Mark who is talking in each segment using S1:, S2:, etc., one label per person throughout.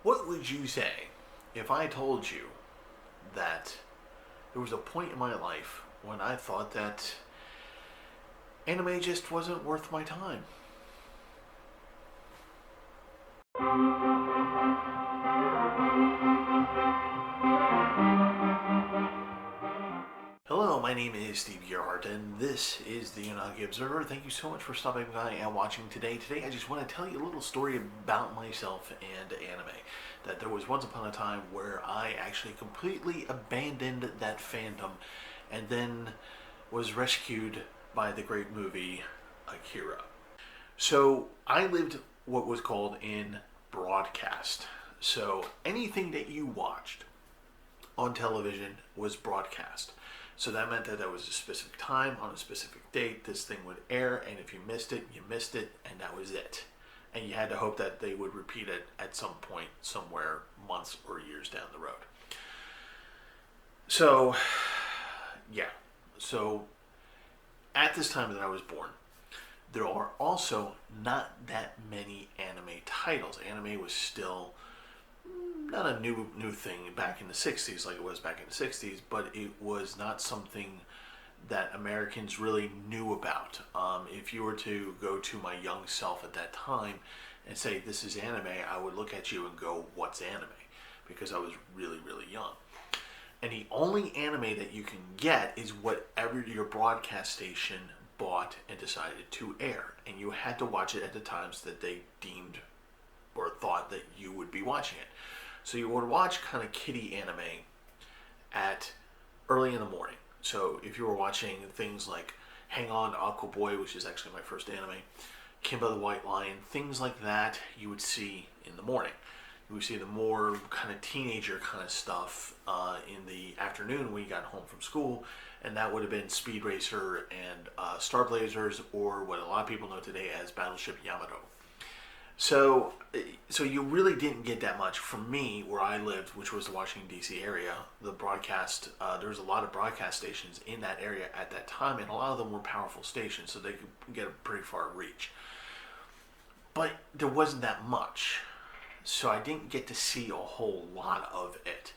S1: What would you say if I told you that there was a point in my life when I thought that anime just wasn't worth my time? Hello, my name is Steve Gerhardt, and this is the Unagi Observer. Thank you so much for stopping by and watching today. Today, I just want to tell you a little story about myself and anime. That there was once upon a time where I actually completely abandoned that fandom and then was rescued by the great movie Akira. So, I lived what was called in broadcast. So, anything that you watched on television was broadcast. So that meant that there was a specific time on a specific date this thing would air, and if you missed it, you missed it, and that was it. And you had to hope that they would repeat it at some point, somewhere, months or years down the road. So, yeah. So, at this time that I was born, there are also not that many anime titles. Anime was still not a new thing back in the 60s like it was back in the 60s, but it was not something that Americans really knew about. If you were to go to my young self at that time and say, this is anime, I would look at you and go, what's anime? Because I was really, really young. And the only anime that you can get is whatever your broadcast station bought and decided to air. And you had to watch it at the times that they deemed or thought that you would be watching it. So you would watch kind of kiddie anime at early in the morning. So if you were watching things like Hang On, Aqua Boy, which is actually my first anime, Kimba the White Lion, things like that you would see in the morning. You would see the more kind of teenager kind of stuff in the afternoon when you got home from school, and that would have been Speed Racer and Star Blazers, or what a lot of people know today as Battleship Yamato. So you really didn't get that much. For me, where I lived, which was the Washington, D.C. area, the broadcast, there was a lot of broadcast stations in that area at that time, and a lot of them were powerful stations, so they could get a pretty far reach. But there wasn't that much, so I didn't get to see a whole lot of it.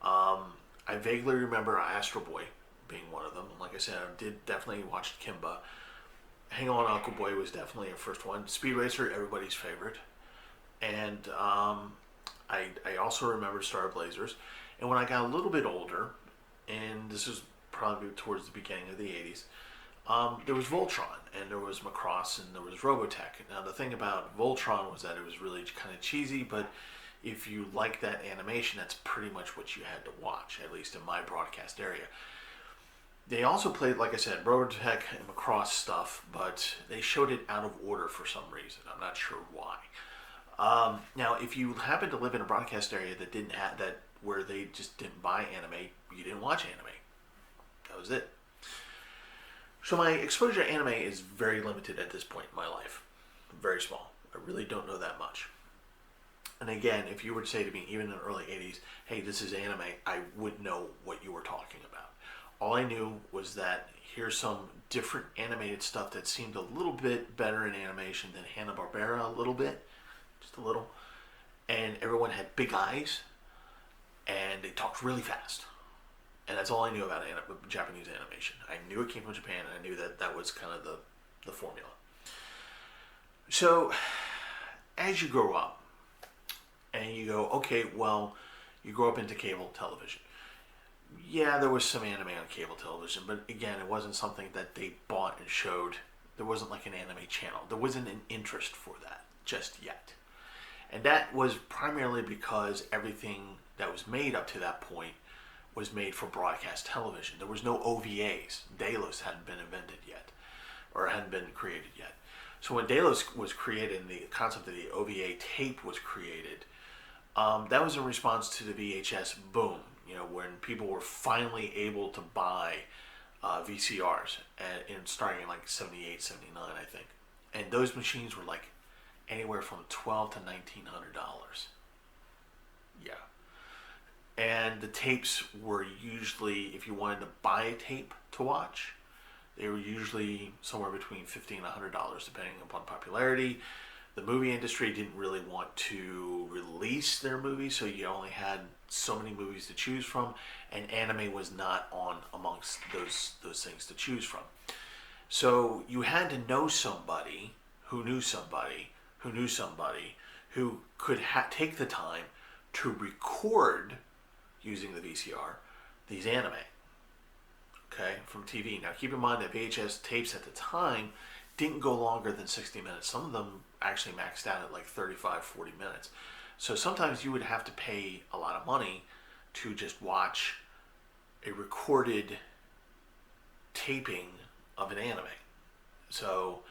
S1: I vaguely remember Astro Boy being one of them. Like I said, I did definitely watch Kimba. Hang On, Aqua Boy was definitely a first one. Speed Racer, everybody's favorite. And I also remember Star Blazers. And when I got a little bit older, and this was probably towards the beginning of the 80s, there was Voltron, and there was Macross, and there was Robotech. Now, the thing about Voltron was that it was really kind of cheesy, but if you like that animation, that's pretty much what you had to watch, at least in my broadcast area. They also played, like I said, Robotech and Macross stuff, but they showed it out of order for some reason. I'm not sure why. Now, if you happen to live in a broadcast area that didn't have that, where they just didn't buy anime, you didn't watch anime. That was it. So my exposure to anime is very limited at this point in my life. Very small. I really don't know that much. And again, if you were to say to me, even in the early 80s, hey, this is anime, I wouldn't know what you were talking about. All I knew was that here's some different animated stuff that seemed a little bit better in animation than Hanna-Barbera, a little bit, just a little. And everyone had big eyes, and they talked really fast. And that's all I knew about Japanese animation. I knew it came from Japan, and I knew that that was kind of the formula. So, as you grow up, and you go, okay, well, you grow up into cable television. Yeah, there was some anime on cable television, but again, it wasn't something that they bought and showed. There wasn't like an anime channel. There wasn't an interest for that just yet. And that was primarily because everything that was made up to that point was made for broadcast television. There was no OVAs. Delos hadn't been invented yet, or hadn't been created yet. So when Delos was created and the concept of the OVA tape was created, that was in response to the VHS boom. You know, when people were finally able to buy VCRs, starting in like 78, 79, I think. And those machines were like anywhere from $1,200 to $1,900. Yeah. And the tapes were usually, if you wanted to buy a tape to watch, they were usually somewhere between $50 and $100, depending upon popularity. The movie industry didn't really want to release their movies, so you only had so many movies to choose from, and anime was not on amongst those things to choose from. So you had to know somebody who knew somebody who knew somebody who could take the time to record using the VCR these anime, okay, from TV. Now keep in mind that VHS tapes at the time didn't go longer than 60 minutes. Some of them actually maxed out at like 35, 40 minutes. So sometimes you would have to pay a lot of money to just watch a recorded taping of an anime. So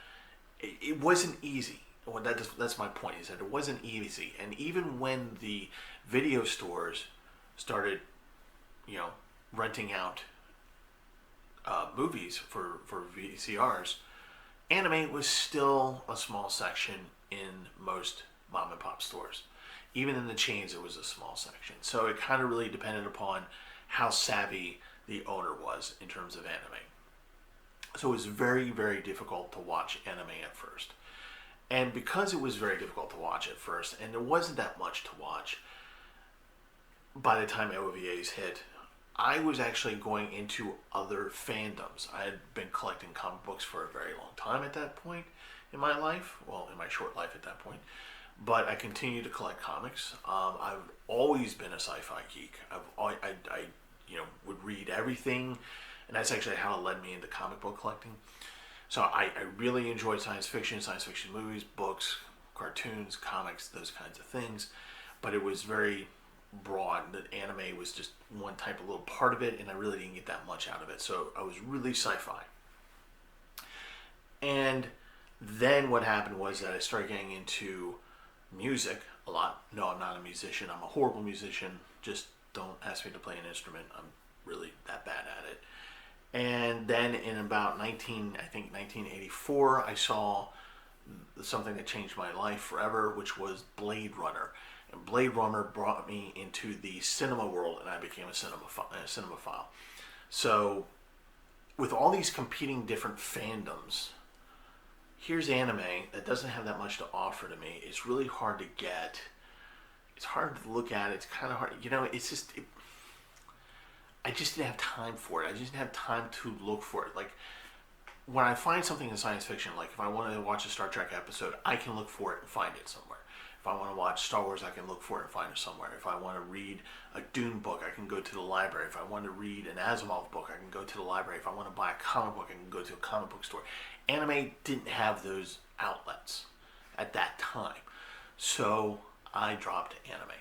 S1: it wasn't easy. Well, that's my point, is that it wasn't easy. And even when the video stores started, renting out movies for VCRs, anime was still a small section in most mom and pop stores. Even in the chains, it was a small section. So it kind of really depended upon how savvy the owner was in terms of anime. So it was very, very difficult to watch anime at first. And because it was very difficult to watch at first, and there wasn't that much to watch by the time OVAs hit, I was actually going into other fandoms. I had been collecting comic books for a very long time at that point in my life. Well, in my short life at that point. But I continued to collect comics. I've always been a sci-fi geek. I would read everything, and that's actually how it led me into comic book collecting. So I really enjoyed science fiction movies, books, cartoons, comics, those kinds of things. But it was very broad. The anime was just one type of little part of it, and I really didn't get that much out of it. So I was really sci-fi. And then what happened was that I started getting into music a lot. No, I'm not a musician. I'm a horrible musician. Just don't ask me to play an instrument. I'm really that bad at it. And then in about 1984, I saw something that changed my life forever, which was Blade Runner. And Blade Runner brought me into the cinema world, and I became a cinemaphile. So with all these competing different fandoms, here's anime that doesn't have that much to offer to me. It's really hard to get. It's hard to look at. It's kind of hard. It's just... I just didn't have time for it. I just didn't have time to look for it. Like, when I find something in science fiction, like if I want to watch a Star Trek episode, I can look for it and find it somewhere. If I want to watch Star Wars, I can look for it and find it somewhere. If I want to read a Dune book, I can go to the library. If I want to read an Asimov book, I can go to the library. If I want to buy a comic book, I can go to a comic book store. Anime didn't have those outlets at that time. So I dropped anime.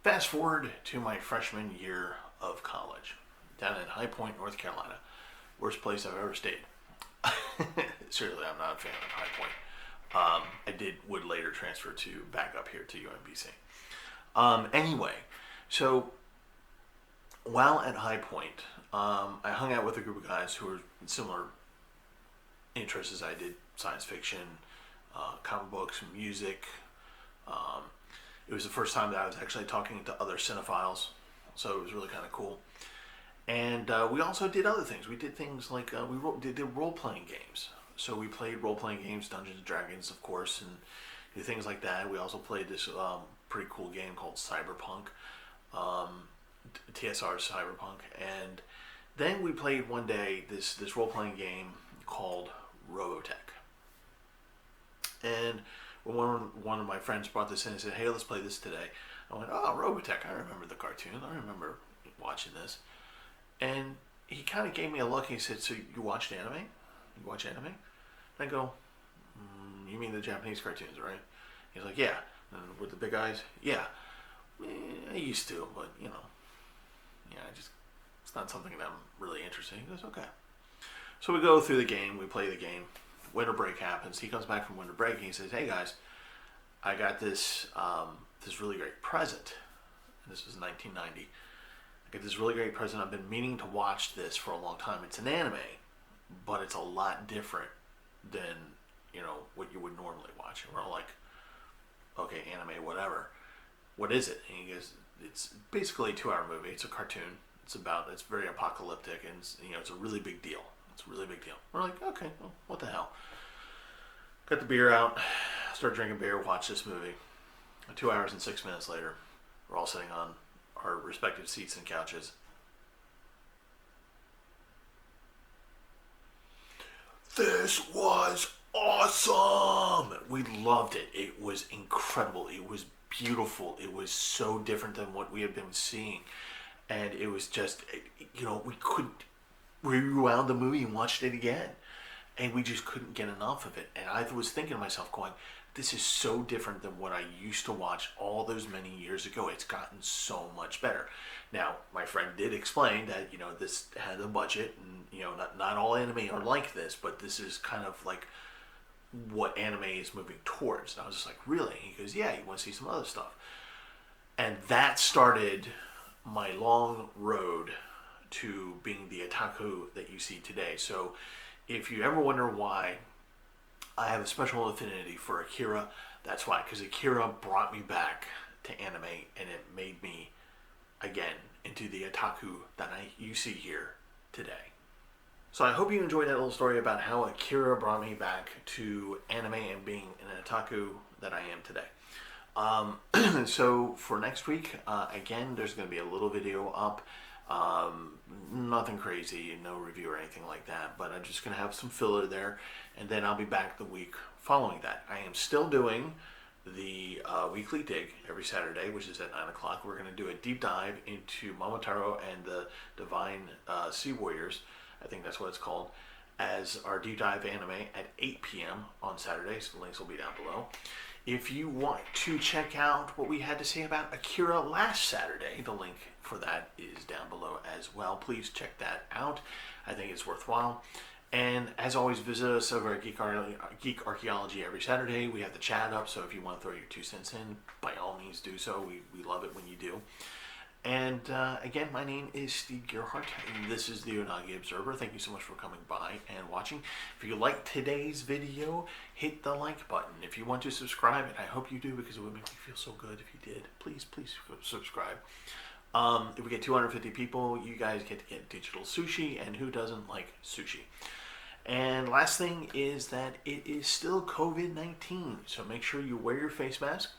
S1: Fast forward to my freshman year of college, down in High Point, North Carolina. Worst place I've ever stayed. Seriously, I'm not a fan of High Point. I would later transfer back up here to UMBC. Anyway, so while at High Point, I hung out with a group of guys who were similar interests as I did: science fiction, comic books, music. It was the first time that I was actually talking to other cinephiles, so it was really kind of cool. And we also did other things. We did things like we did role-playing games. So we played role-playing games, Dungeons & Dragons, of course, and did things like that. We also played this pretty cool game called Cyberpunk, TSR Cyberpunk. And then we played one day this role-playing game called Robotech. And one of my friends brought this in and said, "Hey, let's play this today." I went, "Oh, Robotech, I remember the cartoon. I remember watching this." And he kind of gave me a look. He said, "So you watched anime? You watch anime?" And I go, "You mean the Japanese cartoons, right?" He's like, "Yeah." And with the big eyes, "Yeah. I used to, but it's not something that I'm really interested in." He goes, "Okay." So we go through the game. We play the game. Winter break happens. He comes back from winter break and he says, "Hey guys, I got this really great present." And this was 1990. "I got this really great present. I've been meaning to watch this for a long time. It's an anime, but it's a lot different than what you would normally watch." And we're all like, "Okay, anime, whatever. What is it?" And he goes, "It's basically a 2-hour movie. It's a cartoon. It's very apocalyptic, and it's a really big deal. It's a really big deal." We're like, "Okay, well, what the hell?" Got the beer out, started drinking beer, watched this movie. 2 hours and 6 minutes later, we're all sitting on our respective seats and couches. This was awesome! We loved it. It was incredible. It was beautiful. It was so different than what we had been seeing. And it was just, we rewound the movie and watched it again. And we just couldn't get enough of it. And I was thinking to myself going, this is so different than what I used to watch all those many years ago. It's gotten so much better. Now, my friend did explain that, this had a budget and, not all anime are like this, but this is kind of like what anime is moving towards. And I was just like, really? He goes, yeah, you want to see some other stuff. And that started my long road to being the otaku that you see today. So if you ever wonder why I have a special affinity for Akira, that's why. Because Akira brought me back to anime and it made me, again, into the otaku that you see here today. So I hope you enjoyed that little story about how Akira brought me back to anime and being an otaku that I am today. So for next week, again, there's going to be a little video up. Nothing crazy, no review or anything like that, but I'm just going to have some filler there, and then I'll be back the week following that. I am still doing the weekly dig every Saturday, which is at 9 o'clock. We're going to do a deep dive into Momotaro and the Divine Sea Warriors, I think that's what it's called, as our deep dive anime at 8 p.m. on Saturdays. The links will be down below. If you want to check out what we had to say about Akira last Saturday, the link for that is down below as well. Please check that out. I think it's worthwhile. And as always, visit us over at Geek Archaeology every Saturday. We have the chat up, so if you want to throw your 2 cents in, by all means do so. We love it when you do. And again, my name is Steve Gerhardt, and this is the Unagi Observer. Thank you so much for coming by and watching. If you like today's video, hit the like button. If you want to subscribe, and I hope you do because it would make me feel so good if you did, please subscribe. If we get 250 people, you guys get to get digital sushi, and who doesn't like sushi? And last thing is that it is still COVID-19, so make sure you wear your face mask,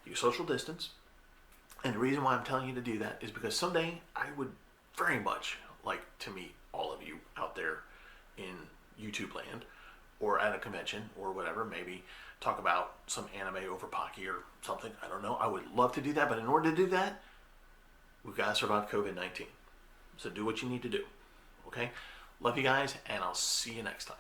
S1: you social distance. And the reason why I'm telling you to do that is because someday I would very much like to meet all of you out there in YouTube land or at a convention or whatever, maybe talk about some anime over Pocky or something. I don't know. I would love to do that, but in order to do that, we've got to survive COVID-19. So do what you need to do. Okay? Love you guys, and I'll see you next time.